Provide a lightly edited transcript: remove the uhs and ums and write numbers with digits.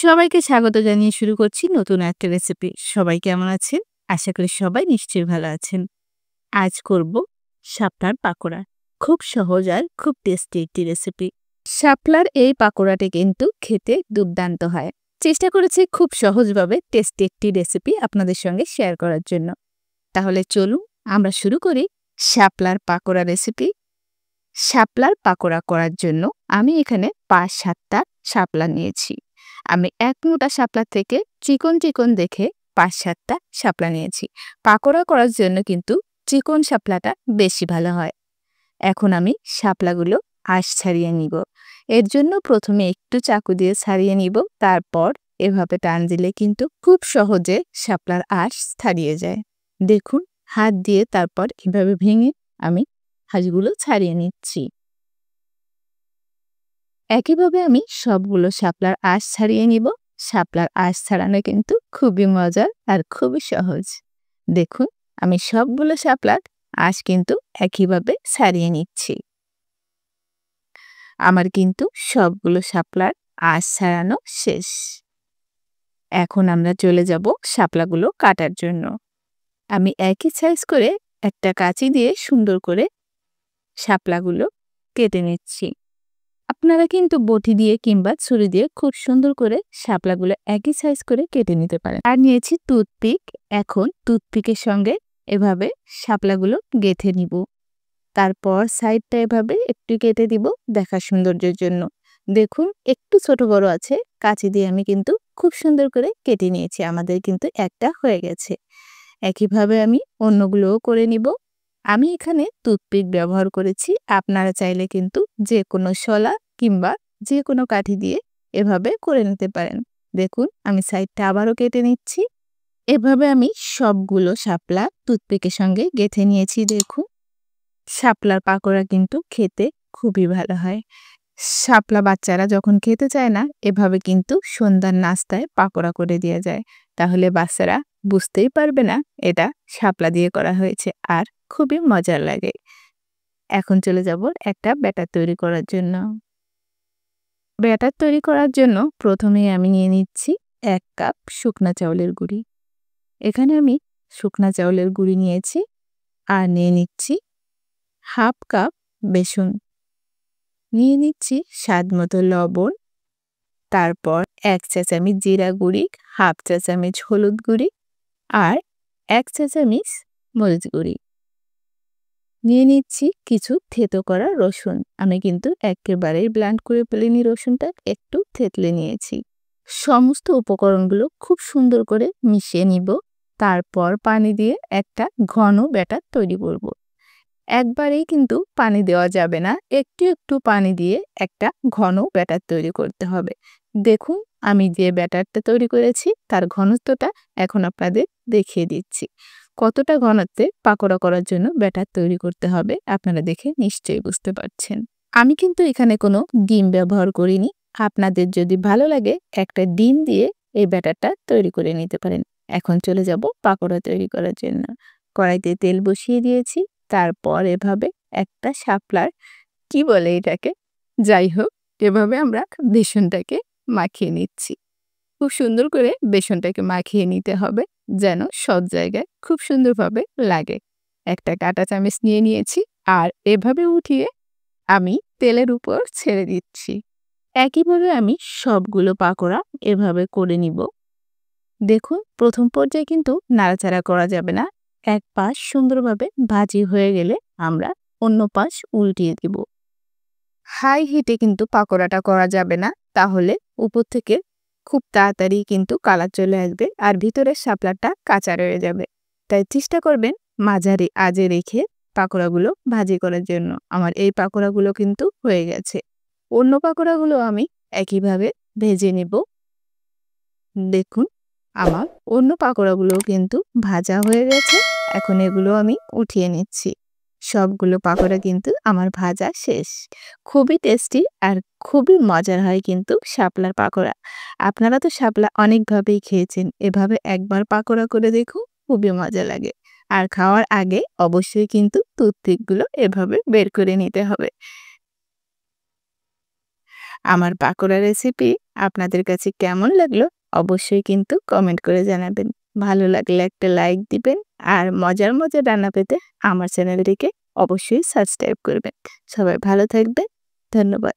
সবাইকে স্বাগত জানিয়ে শুরু করছি নতুন একটা রেসিপি। সবাই কেমন আছেন? আশা করি সবাই নিশ্চয়ই ভালো আছেন। আজ করব শাপলার পাকোড়া। খুব সহজ আর খুব টেস্টি একটি রেসিপি। শাপলার এই পাকোড়াটি কিন্তু খেতে দুর্দান্ত হয়। চেষ্টা করেছি খুব সহজভাবে টেস্টি একটি রেসিপি আপনাদের সঙ্গে শেয়ার করার জন্য। তাহলে চলুন আমরা শুরু করি শাপলার পাকোড়া রেসিপি। শাপলার পাকোড়া করার জন্য আমি এখানে ৫-৭টা শাপলা নিয়েছি। আমি এক মোটা শাপলা থেকে চিকন চিকন দেখে ৫-৭টা শাপলা নিয়েছি। পাকোড়া করার জন্য কিন্তু চিকন শাপলাটা বেশি ভালো হয়। এখন আমি শাপলাগুলো আঁশ ছাড়িয়ে নিব। এর জন্য প্রথমে একটু চাকু দিয়ে ছাড়িয়ে নিব, তারপর এভাবে টান দিলে কিন্তু খুব সহজে শাপলার আঁশ ছাড়িয়ে যায়। দেখুন, হাত দিয়ে তারপর এভাবে ভেঙে আমি আঁশগুলো ছাড়িয়ে নিচ্ছি। একইভাবে আমি সবগুলো শাপলার আঁশ ছাড়িয়ে নিব। শাপলার আঁশ ছাড়ানো কিন্তু খুবই মজার আর খুবই সহজ। দেখুন, আমি সবগুলো শাপলার আঁশ কিন্তু একইভাবে ছাড়িয়ে নিচ্ছি। আমার কিন্তু সবগুলো শাপলার আঁশ ছাড়ানো শেষ। এখন আমরা চলে যাব শাপলাগুলো কাটার জন্য। আমি একই সাইজ করে একটা কাঁচি দিয়ে সুন্দর করে শাপলাগুলো কেটে নিচ্ছি। আপনারা কিন্তু বটি দিয়ে কিংবা ছুরি দিয়ে খুব সুন্দর করে শাপলাগুলো একই সাইজ করে কেটে নিতে পারেন। আর নিয়েছি টুথপিক। এখন টুথপিকের সঙ্গে এভাবে শাপলাগুলো গেঁথে নিব। তারপর সাইডটা এভাবে একটু কেটে দিব দেখার সৌন্দর্যের জন্য। দেখুন, একটু ছোট বড় আছে, কাঁচি দিয়ে আমি কিন্তু খুব সুন্দর করে কেটে নিয়েছি। আমাদের কিন্তু একটা হয়ে গেছে। একইভাবে আমি অন্যগুলোও করে নিব। আমি এখানে টুথপিক ব্যবহার করেছি। আপনারা চাইলে কিন্তু যে কোনো শলা কিংবা যে কোনো কাঠি দিয়ে এভাবে করে নিতে পারেন। দেখুন, আমি সাইডটা আবারও কেটে নিচ্ছি। এভাবে আমি সবগুলো শাপলা টুথপিকের সঙ্গে গেঁথে নিয়েছি। দেখুন, শাপলার পাকোড়া কিন্তু খেতে খুবই ভালো হয়। শাপলা বাচ্চারা যখন খেতে চায় না, এভাবে কিন্তু সন্ধ্যার নাস্তায় পাকোড়া করে দেওয়া যায়। তাহলে বাচ্চারা বুঝতেই পারবে না এটা শাপলা দিয়ে করা হয়েছে, আর খুবই মজার লাগে। এখন চলে যাব একটা ব্যাটার তৈরি করার জন্য। ব্যাটার তৈরি করার জন্য প্রথমেই আমি নিয়ে নিচ্ছি ১ কাপ শুকনা চাউলের গুঁড়ি। এখানে আমি শুকনা চাউলের গুঁড়ি নিয়েছি। আর নিয়ে নিচ্ছি ১/২ কাপ বেসন। নিয়ে নিচ্ছি স্বাদ মতো লবণ। তারপর ১ চা চামচ জিরা গুঁড়ি, ১/২ চা চামচ হলুদ গুঁড়ি আর ১ চা চামচ মরিচ গুঁড়ি। নিয়ে নিচ্ছি কিছু থেতো করা রসুন। আমি কিন্তু একেবারেই ব্লেন্ড করে ফেলিনি, রসুনটা একটু থেতলে নিয়েছি। সমস্ত উপকরণগুলো খুব সুন্দর করে মিশিয়ে নিব। তারপর পানি দিয়ে একটা ঘন ব্যাটার তৈরি করব। একবারেই কিন্তু পানি দেওয়া যাবে না, একটু একটু পানি দিয়ে একটা ঘন ব্যাটার তৈরি করতে হবে। দেখুন, আমি যে ব্যাটারটা তৈরি করেছি তার ঘনত্বটা এখন আপনাদের দেখিয়ে দিচ্ছি। কতটা ঘনত্বে পাকোড়া করার জন্য ব্যাটার তৈরি করতে হবে আপনারা দেখে নিশ্চয়ই বুঝতে পারছেন। আমি কিন্তু এখানে কোনো ডিম ব্যবহার করিনি। আপনাদের যদি ভালো লাগে একটা ডিম দিয়ে এই ব্যাটারটা তৈরি করে নিতে পারেন। এখন চলে যাব পাকোড়া তৈরি করার জন্য। কড়াইতে তেল বসিয়ে দিয়েছি। তারপর এভাবে একটা শাপলার, কি বলে এটাকে, যাই হোক, এভাবে আমরা বেসনটাকে মাখিয়ে নিচ্ছি। খুব সুন্দর করে বেসনটাকে মাখিয়ে নিতে হবে যেন সব জায়গায় খুব সুন্দরভাবে লাগে। একটা কাঁটা চামচ নিয়ে নিয়েছি আর এভাবে উঠিয়ে আমি তেলের উপর ছেড়ে দিচ্ছি। একইভাবে আমি সবগুলো পাকোড়া এভাবে করে নিব। দেখুন, প্রথম পর্যায়ে কিন্তু নাড়াচাড়া করা যাবে না। এক পাশ সুন্দরভাবে ভাজি হয়ে গেলে আমরা অন্য পাশ উল্টিয়ে দিব। হাই হিটে কিন্তু পাকোড়াটা করা যাবে না, তাহলে উপর থেকে খুব তাড়াতাড়ি কিন্তু কালার চলে আসবে আর ভিতরের শাপলাটা কাঁচা রয়ে যাবে। তাই চেষ্টা করবেন মাঝারি আঁচে রেখে পাকোড়াগুলো ভাজি করার জন্য। আমার এই পাকোড়াগুলো কিন্তু হয়ে গেছে। অন্য পাকোড়াগুলো আমি একইভাবে ভেজে নেব। দেখুন, আমার অন্য পাকোড়াগুলো কিন্তু ভাজা হয়ে গেছে। এখন এগুলো আমি উঠিয়ে নিচ্ছি। সবগুলো পাকোড়া কিন্তু আমার ভাজা শেষ। খুবই টেস্টি আর খুবই মজার হয় কিন্তু শাপলার পাকোড়া। আপনারা তো শাপলা অনেকভাবেই খেয়েছেন। এভাবে একবার পাকোড়া করে দেখুন, খুবই মজা লাগে। আর খাওয়ার আগে অবশ্যই কিন্তু টুথপিকগুলো এভাবে বের করে নিতে হবে। আমার পাকোড়া রেসিপি আপনাদের কাছে কেমন লাগলো অবশ্যই কিন্তু কমেন্ট করে জানাবেন। ভালো লাগলে একটা লাইক দিবেন আর মজার মজার রান্না পেতে আমার চ্যানেলটিকে অবশ্যই সাবস্ক্রাইব করবেন। সবাই ভালো থাকবেন। ধন্যবাদ।